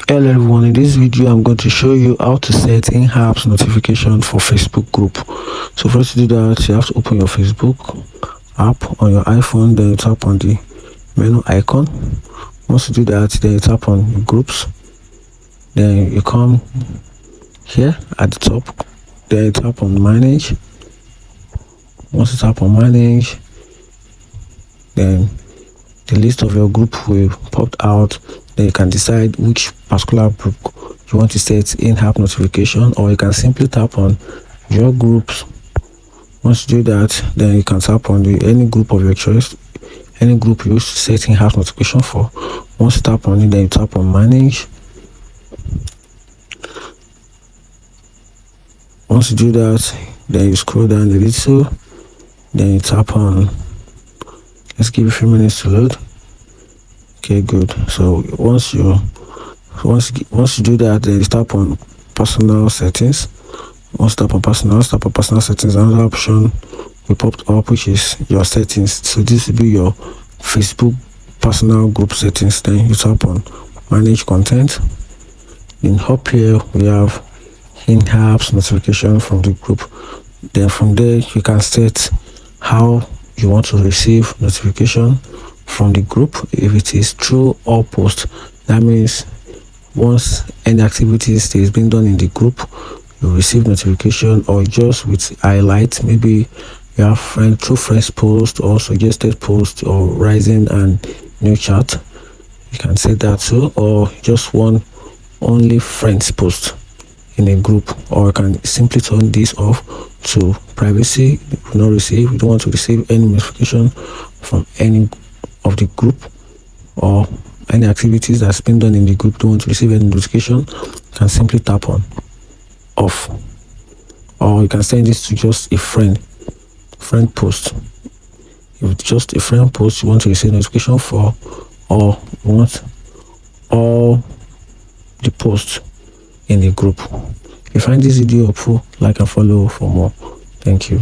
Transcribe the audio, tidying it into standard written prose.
Hello everyone, in this video I'm going to show you how to set in-apps notification for Facebook group. So first to do that, you have to open your Facebook app on your iPhone, then you tap on the menu icon. Once you do that, then you tap on groups, then you come here at the top, then you tap on manage. Once you tap on manage, then the list of your group will pop out. Then you can decide which particular group you want to set in-app notification, or you can simply tap on your groups. Once you do that, then you can tap on any group of your choice, any group you wish to set in-app notification for. Once you tap on it, then you tap on manage. Once you do that, then you scroll down a little, then you tap on, let's give it a few minutes to load. Okay, good. So once you do that, then you tap on personal settings. Once you tap on personal settings, another option will pop up, which is your settings. So this will be your Facebook personal group settings. Then you tap on manage content. In up here we have in-apps notification from the group. Then from there you can set how you want to receive notification from the group. If it is through all posts, that means once any activities is being done in the group, you receive notification, or just with highlight, maybe you have through friends post or suggested post or rising and new chat, you can set that too, or just one only friends post in a group, or you can simply turn this off to privacy. You will not receive, you don't want to receive any notification from any of the group, or any activities that's been done in the group, don't want to receive any notification, you can simply tap on off. Or you can send this to just a friend post. If it's just a friend post you want to receive notification for, or you want all the posts in the group. If you find this video helpful, like and follow for more. Thank you.